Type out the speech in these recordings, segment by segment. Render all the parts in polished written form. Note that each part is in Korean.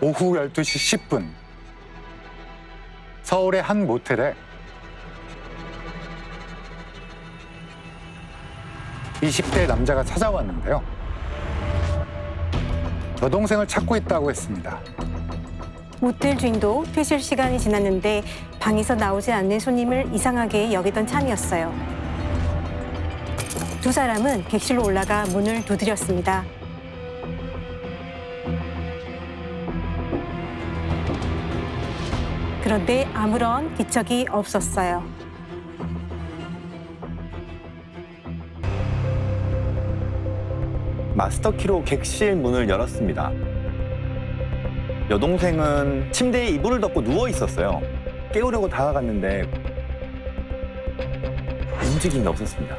오후 12시 10분 서울의 한 모텔에 20대 남자가 찾아왔는데요. 여동생을 찾고 있다고 했습니다. 모텔 주인도 퇴실 시간이 지났는데 방에서 나오지 않는 손님을 이상하게 여기던 참이었어요. 두 사람은 객실로 올라가 문을 두드렸습니다. 그런데 아무런 기척이 없었어요. 마스터키로 객실 문을 열었습니다. 여동생은 침대에 이불을 덮고 누워 있었어요. 깨우려고 다가갔는데 움직임이 없었습니다.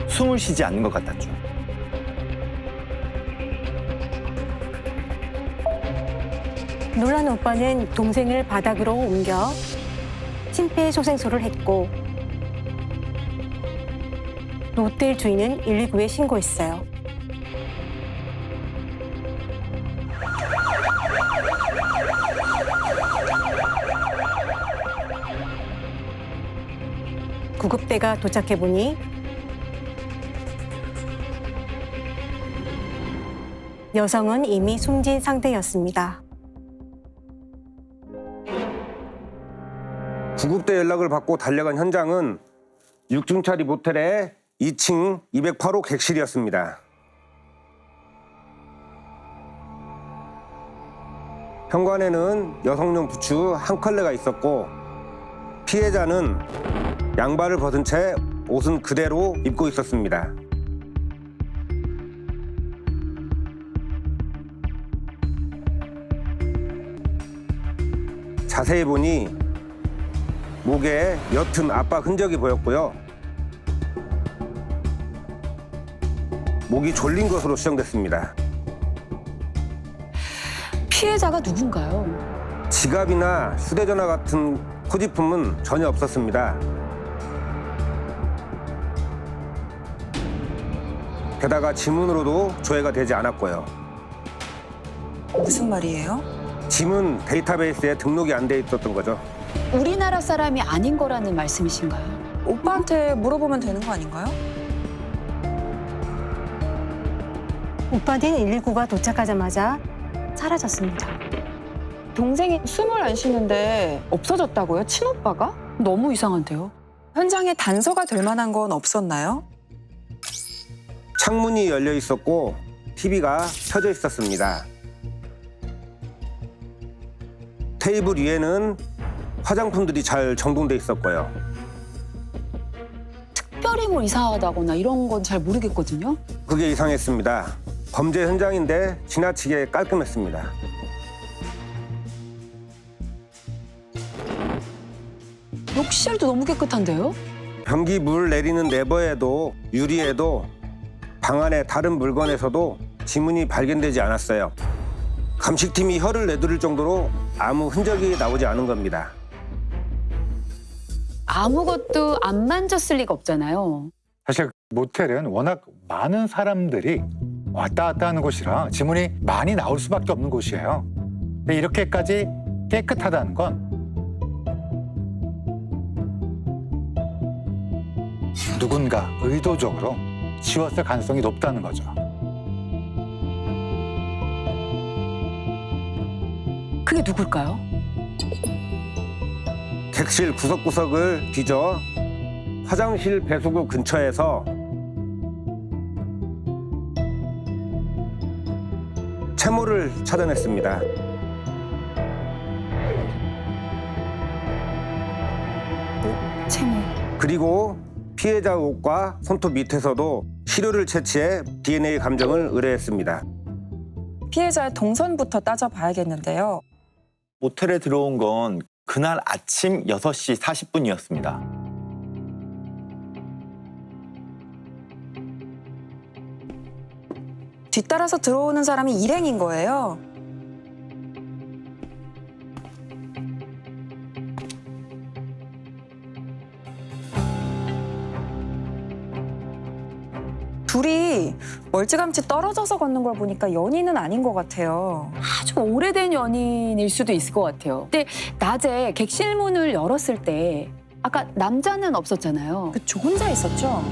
숨을 쉬지 않는 것 같았죠. 놀란 오빠는 동생을 바닥으로 옮겨 심폐소생술을 했고 모텔 주인은 119에 신고했어요. 구급대가 도착해보니 여성은 이미 숨진 상태였습니다. 구급대 연락을 받고 달려간 현장은 6층짜리 모텔의 2층 208호 객실이었습니다. 현관에는 여성용 부츠 한 컬레가 있었고 피해자는 양발을 벗은 채 옷은 그대로 입고 있었습니다. 자세히 보니 목에 옅은 압박 흔적이 보였고요. 목이 졸린 것으로 추정됐습니다. 피해자가 누군가요? 지갑이나 휴대전화 같은 소지품은 전혀 없었습니다. 게다가 지문으로도 조회가 되지 않았고요. 무슨 말이에요? 지문 데이터베이스에 등록이 안 돼 있었던 거죠. 우리나라 사람이 아닌 거라는 말씀이신가요? 오빠한테 물어보면 되는 거 아닌가요? 오빠는 119가 도착하자마자 사라졌습니다. 동생이 숨을 안 쉬는데 없어졌다고요? 친오빠가? 너무 이상한데요? 현장에 단서가 될 만한 건 없었나요? 창문이 열려 있었고 TV가 켜져 있었습니다. 테이블 위에는 화장품들이 잘 정돈돼 있었고요. 특별히 뭐 이상하다거나 이런 건 잘 모르겠거든요. 그게 이상했습니다. 범죄 현장인데 지나치게 깔끔했습니다. 욕실도 너무 깨끗한데요? 변기 물 내리는 레버에도 유리에도 방 안의 다른 물건에서도 지문이 발견되지 않았어요. 감식팀이 혀를 내두를 정도로 아무 흔적이 나오지 않은 겁니다. 아무것도 안 만졌을 리가 없잖아요. 사실 모텔은 워낙 많은 사람들이 왔다 갔다 하는 곳이라 지문이 많이 나올 수밖에 없는 곳이에요. 근데 이렇게까지 깨끗하다는 건 누군가 의도적으로 지웠을 가능성이 높다는 거죠. 그게 누굴까요? 객실 구석구석을 뒤져 화장실 배수구 근처에서 채모를 찾아냈습니다. 채모. 그리고 피해자 옷과 손톱 밑에서도 시료를 채취해 DNA 감정을 의뢰했습니다. 피해자의 동선부터 따져봐야겠는데요. 모텔에 들어온 건 그날 아침 6시 40분이었습니다. 뒤따라서 들어오는 사람이 일행인 거예요. 둘이 멀찌감치 떨어져서 걷는 걸 보니까 연인은 아닌 것 같아요. 아주 오래된 연인일 수도 있을 것 같아요. 근데 낮에 객실문을 열었을 때 아까 남자는 없었잖아요. 그쵸, 혼자 있었죠?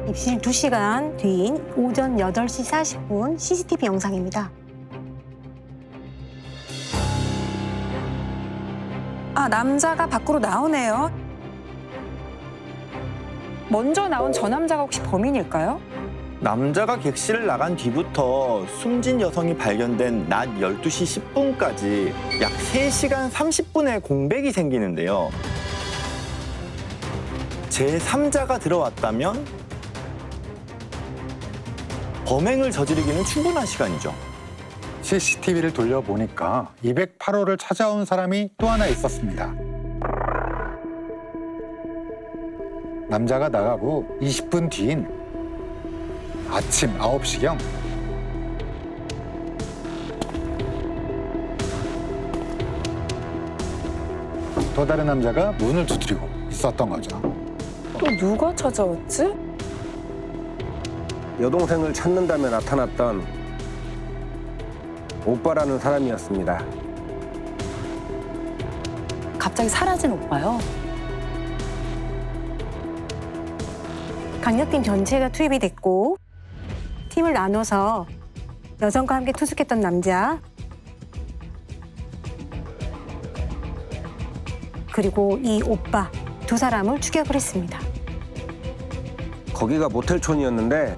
입실 2시간 뒤인 오전 8시 40분 CCTV 영상입니다. 아, 남자가 밖으로 나오네요. 먼저 나온 저 남자가 혹시 범인일까요? 남자가 객실을 나간 뒤부터 숨진 여성이 발견된 낮 12시 10분까지 약 3시간 30분의 공백이 생기는데요. 제3자가 들어왔다면 범행을 저지르기는 충분한 시간이죠. CCTV를 돌려보니까 208호를 찾아온 사람이 또 하나 있었습니다. 남자가 나가고 20분 뒤인 아침 9시경 또 다른 남자가 문을 두드리고 있었던 거죠. 또 누가 찾아왔지? 여동생을 찾는다며 나타났던 오빠라는 사람이었습니다. 갑자기 사라진 오빠요. 강력팀 전체가 투입이 됐고 팀을 나눠서 여성과 함께 투숙했던 남자 그리고 이 오빠 두 사람을 추격을 했습니다. 거기가 모텔촌이었는데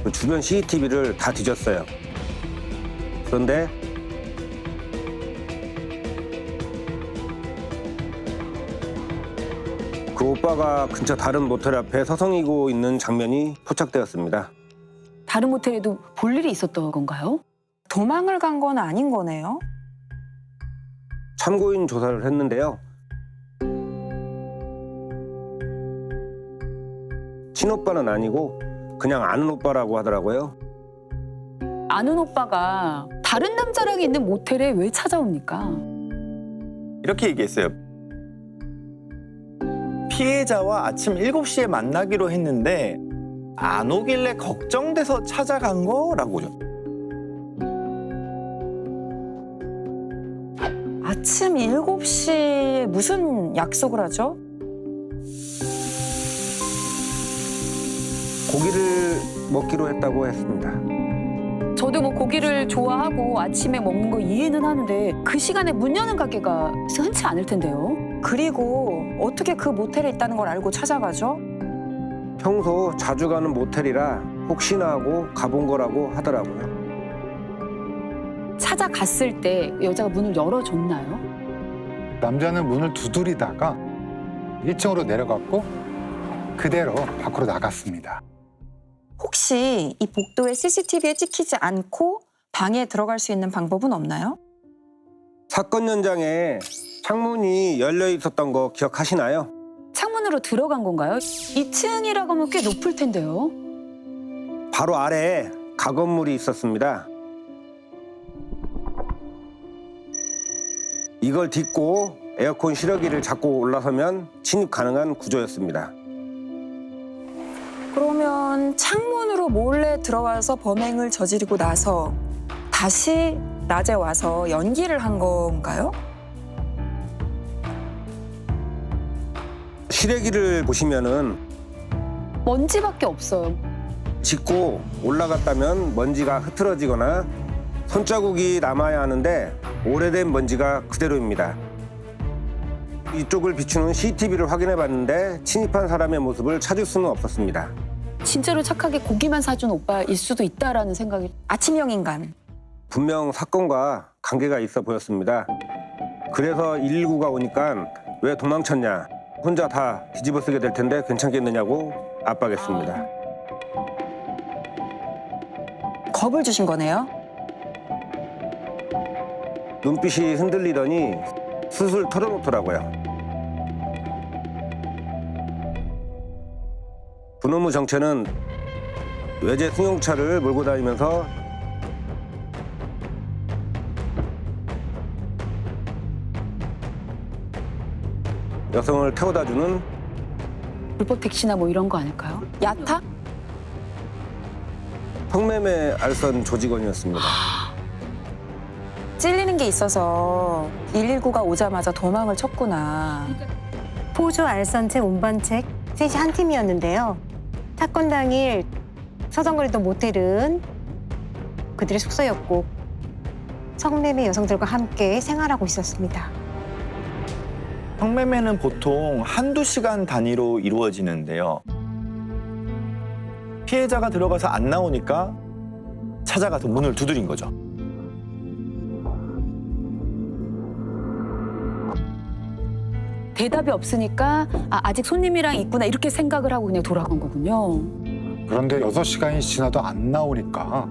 그 주변 CCTV를 다 뒤졌어요. 그런데 그 오빠가 근처 다른 모텔 앞에 서성이고 있는 장면이 포착되었습니다. 다른 모텔에도 볼 일이 있었던 건가요? 도망을 간 건 아닌 거네요. 참고인 조사를 했는데요. 친오빠는 아니고 그냥 아는 오빠라고 하더라고요. 아는 오빠가 다른 남자랑 있는 모텔에 왜 찾아옵니까? 이렇게 얘기했어요. 피해자와 아침 7시에 만나기로 했는데 안 오길래 걱정돼서 찾아간 거라고요. 아침 7시에 무슨 약속을 하죠? 고기를 먹기로 했다고 했습니다. 저도 뭐 고기를 좋아하고 아침에 먹는 거 이해는 하는데 그 시간에 문 여는 가게가 흔치 않을 텐데요. 그리고 어떻게 그 모텔에 있다는 걸 알고 찾아가죠? 평소 자주 가는 모텔이라 혹시나 하고 가본 거라고 하더라고요. 찾아갔을 때 여자가 문을 열어줬나요? 남자는 문을 두드리다가 1층으로 내려갔고 그대로 밖으로 나갔습니다. 혹시 이 복도에 CCTV에 찍히지 않고 방에 들어갈 수 있는 방법은 없나요? 사건 현장에 창문이 열려 있었던 거 기억하시나요? 창문으로 들어간 건가요? 2층이라고 하면 꽤 높을 텐데요. 바로 아래에 가건물이 있었습니다. 이걸 딛고 에어컨 실어기를 잡고 올라서면 진입 가능한 구조였습니다. 그러면 창문으로 몰래 들어와서 범행을 저지르고 나서 다시 낮에 와서 연기를 한 건가요? 실외기를 보시면은 먼지밖에 없어요. 짚고 올라갔다면 먼지가 흐트러지거나 손자국이 남아야 하는데 오래된 먼지가 그대로입니다. 이쪽을 비추는 CCTV를 확인해 봤는데 침입한 사람의 모습을 찾을 수는 없었습니다. 진짜로 착하게 고기만 사준 오빠일 수도 있다라는 생각이. 아침형 인간. 분명 사건과 관계가 있어 보였습니다. 그래서 119가 오니까 왜 도망쳤냐, 혼자 다 뒤집어 쓰게 될 텐데 괜찮겠느냐고 압박했습니다. 겁을 주신 거네요. 눈빛이 흔들리더니 슬슬 털어놓더라고요. 그놈의 정체는 외제 승용차를 몰고 다니면서 여성을 태워다주는 불법 택시나 뭐 이런 거 아닐까요? 야타? 성매매 알선 조직원이었습니다. 찔리는 게 있어서 119가 오자마자 도망을 쳤구나. 포주 알선책 운반책 셋이 한 팀이었는데요. 사건 당일 서성거리던 모텔은 그들의 숙소였고 성매매 여성들과 함께 생활하고 있었습니다. 성매매는 보통 한두 시간 단위로 이루어지는데요. 피해자가 들어가서 안 나오니까 찾아가서 문을 두드린 거죠. 대답이 없으니까 아직 손님이랑 있구나 이렇게 생각을 하고 그냥 돌아간 거군요. 그런데 6시간이 지나도 안 나오니까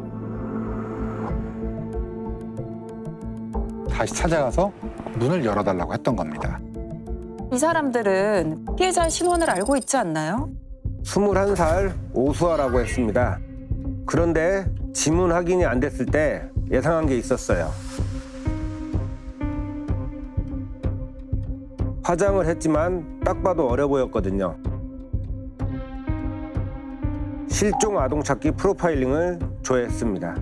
다시 찾아가서 문을 열어달라고 했던 겁니다. 이 사람들은 피해자의 신원을 알고 있지 않나요? 21살 오수아라고 했습니다. 그런데 지문 확인이 안 됐을 때 예상한 게 있었어요. 화장을 했지만 딱 봐도 어려 보였거든요. 실종 아동 찾기 프로파일링을 조회했습니다.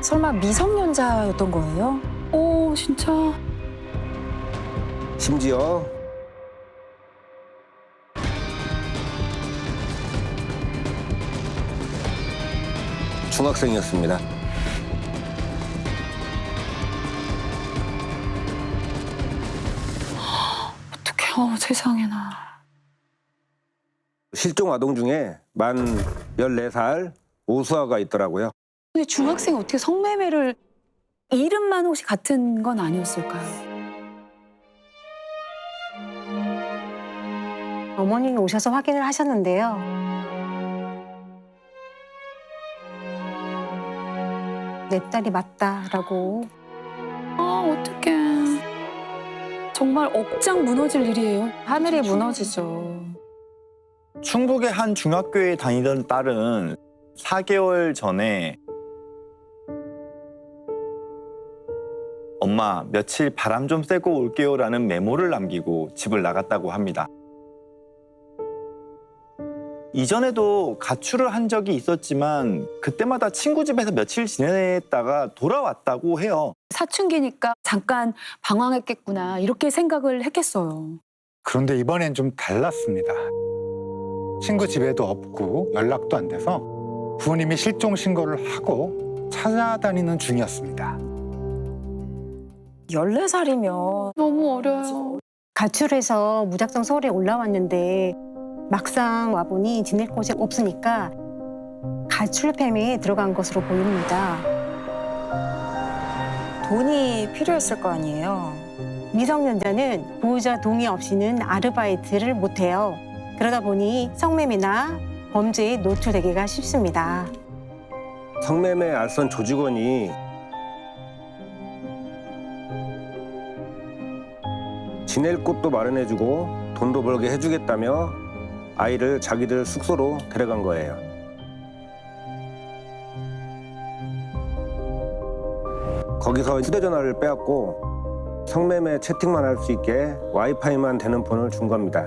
설마 미성년자였던 거예요? 오, 진짜. 심지어 중학생이었습니다. 어떡해, 세상에나. 실종 아동 중에 만 14살 오수아가 있더라고요. 근데 중학생이 어떻게 성매매를 이름만 혹시 같은 건 아니었을까요? 어머님이 오셔서 확인을 하셨는데요. 내 딸이 맞다라고. 아, 어떡해. 정말 억장 무너질 일이에요. 하늘이 무너지죠. 충북의 한 중학교에 다니던 딸은 4개월 전에 엄마 며칠 바람 좀 쐬고 올게요라는 메모를 남기고 집을 나갔다고 합니다. 이전에도 가출을 한 적이 있었지만 그때마다 친구 집에서 며칠 지내다가 돌아왔다고 해요. 사춘기니까 잠깐 방황했겠구나 이렇게 생각을 했겠어요. 그런데 이번엔 좀 달랐습니다. 친구 집에도 없고 연락도 안 돼서 부모님이 실종 신고를 하고 찾아다니는 중이었습니다. 14살이면 너무 어려요. 가출해서 무작정 서울에 올라왔는데 막상 와보니 지낼 곳이 없으니까 가출팸에 들어간 것으로 보입니다. 돈이 필요했을 거 아니에요. 미성년자는 보호자 동의 없이는 아르바이트를 못해요. 그러다 보니 성매매나 범죄에 노출되기가 쉽습니다. 성매매 알선 조직원이 지낼 곳도 마련해주고 돈도 벌게 해주겠다며 아이를 자기들 숙소로 데려간 거예요. 거기서 휴대전화를 빼앗고 성매매 채팅만 할 수 있게 와이파이만 되는 폰을 준 겁니다.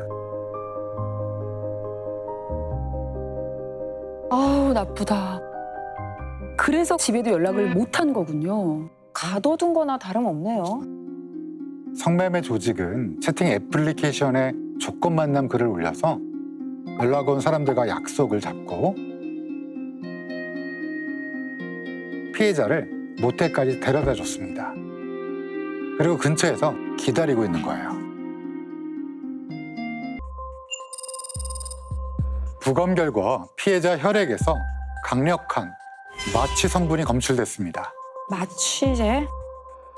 아우, 나쁘다. 그래서 집에도 연락을 못 한 거군요. 가둬둔 거나 다름없네요. 성매매 조직은 채팅 애플리케이션에 조건 만남 글을 올려서 연락 온 사람들과 약속을 잡고 피해자를 모텔까지 데려다 줬습니다. 그리고 근처에서 기다리고 있는 거예요. 부검 결과 피해자 혈액에서 강력한 마취 성분이 검출됐습니다. 마취제?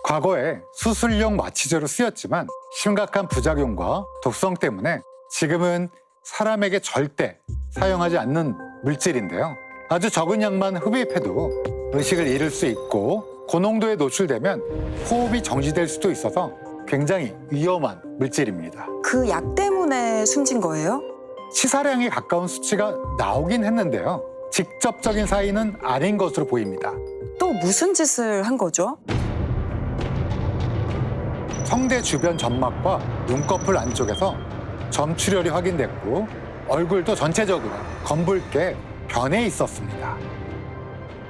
과거에 수술용 마취제로 쓰였지만 심각한 부작용과 독성 때문에 지금은 사람에게 절대 사용하지 않는 물질인데요. 아주 적은 양만 흡입해도 의식을 잃을 수 있고 고농도에 노출되면 호흡이 정지될 수도 있어서 굉장히 위험한 물질입니다. 그 약 때문에 숨진 거예요? 치사량에 가까운 수치가 나오긴 했는데요. 직접적인 사인은 아닌 것으로 보입니다. 또 무슨 짓을 한 거죠? 성대 주변 점막과 눈꺼풀 안쪽에서 점출혈이 확인됐고 얼굴도 전체적으로 검붉게 변해 있었습니다.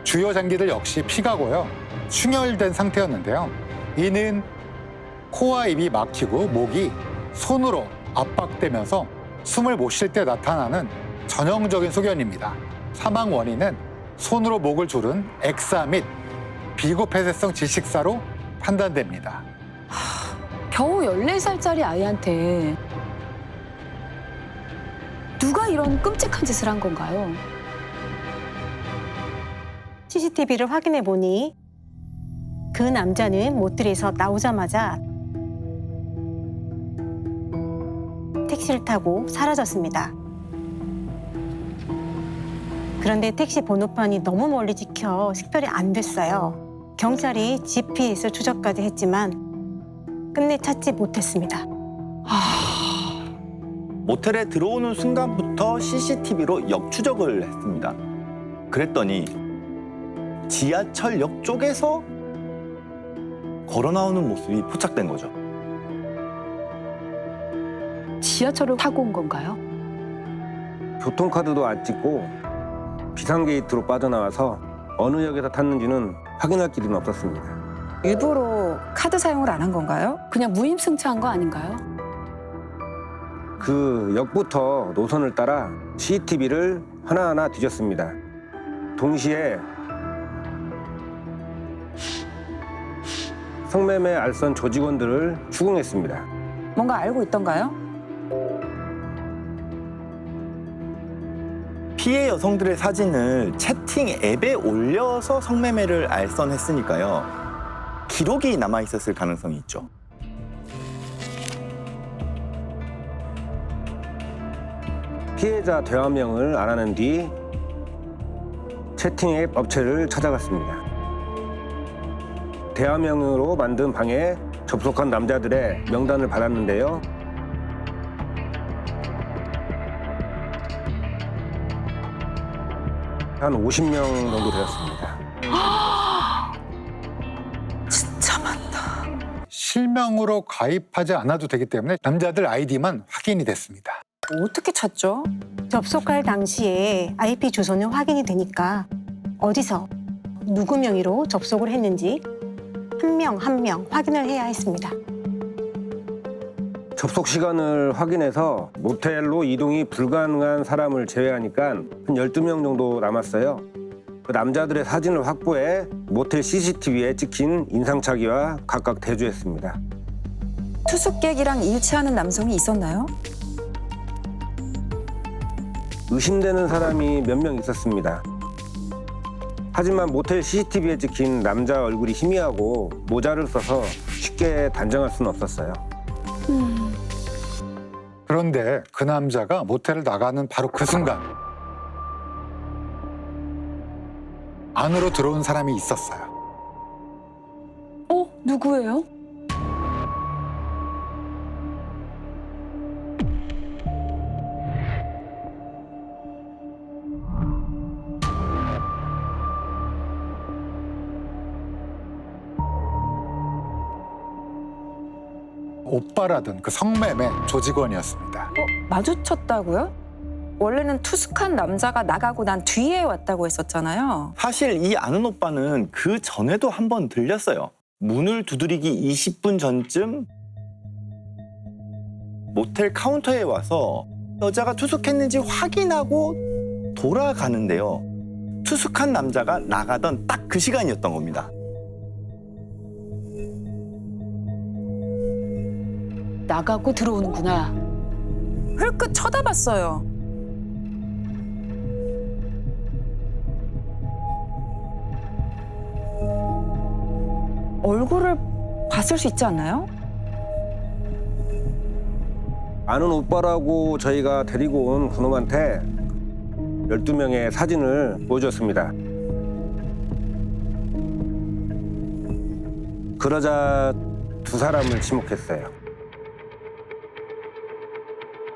주요 장기들 역시 피가 고여 충혈된 상태였는데요. 이는 코와 입이 막히고 목이 손으로 압박되면서 숨을 못 쉴 때 나타나는 전형적인 소견입니다. 사망 원인은 손으로 목을 조른 액사 및 비고폐쇄성 질식사로 판단됩니다. 겨우 14살짜리 아이한테 누가 이런 끔찍한 짓을 한 건가요? CCTV를 확인해 보니 그 남자는 모텔에서 나오자마자 택시를 타고 사라졌습니다. 그런데 택시 번호판이 너무 멀리 찍혀 식별이 안 됐어요. 경찰이 GPS 추적까지 했지만 끝내 찾지 못했습니다. 모텔에 들어오는 순간부터 CCTV로 역추적을 했습니다. 그랬더니 지하철역 쪽에서 걸어 나오는 모습이 포착된 거죠. 지하철을 타고 온 건가요? 교통카드도 안 찍고 비상게이트로 빠져나와서 어느 역에서 탔는지는 확인할 길은 없었습니다. 일부러 카드 사용을 안 한 건가요? 그냥 무임승차한 거 아닌가요? 그 역부터 노선을 따라 CCTV를 하나하나 뒤졌습니다. 동시에 성매매 알선 조직원들을 추궁했습니다. 뭔가 알고 있던가요? 피해 여성들의 사진을 채팅 앱에 올려서 성매매를 알선했으니까요. 기록이 남아 있었을 가능성이 있죠. 피해자 대화명을 알아낸 뒤 채팅 앱 업체를 찾아갔습니다. 대화명으로 만든 방에 접속한 남자들의 명단을 받았는데요. 한 50명 정도 되었습니다. 진짜 많다. 실명으로 가입하지 않아도 되기 때문에 남자들 아이디만 확인이 됐습니다. 어떻게 찾죠? 접속할 당시에 IP 주소는 확인이 되니까 어디서 누구 명의로 접속을 했는지 한 명 한 명 확인을 해야 했습니다. 접속 시간을 확인해서 모텔로 이동이 불가능한 사람을 제외하니까 한 12명 정도 남았어요. 그 남자들의 사진을 확보해 모텔 CCTV에 찍힌 인상착의와 각각 대조했습니다. 투숙객이랑 일치하는 남성이 있었나요? 의심되는 사람이 몇 명 있었습니다. 하지만 모텔 CCTV에 찍힌 남자 얼굴이 희미하고 모자를 써서 쉽게 단정할 수는 없었어요. 그런데 그 남자가 모텔을 나가는 바로 그 순간 안으로 들어온 사람이 있었어요. 누구예요? 오빠라던 그 성매매 조직원이었습니다. 마주쳤다고요? 원래는 투숙한 남자가 나가고 난 뒤에 왔다고 했었잖아요. 사실 이 아는 오빠는 그 전에도 한 번 들렸어요. 문을 두드리기 20분 전쯤 모텔 카운터에 와서 여자가 투숙했는지 확인하고 돌아가는데요. 투숙한 남자가 나가던 딱 그 시간이었던 겁니다. 나가고 들어오는구나. 흘끗 쳐다봤어요. 얼굴을 봤을 수 있지 않나요? 아는 오빠라고 저희가 데리고 온 그놈한테 12명의 사진을 보여줬습니다. 그러자 두 사람을 지목했어요.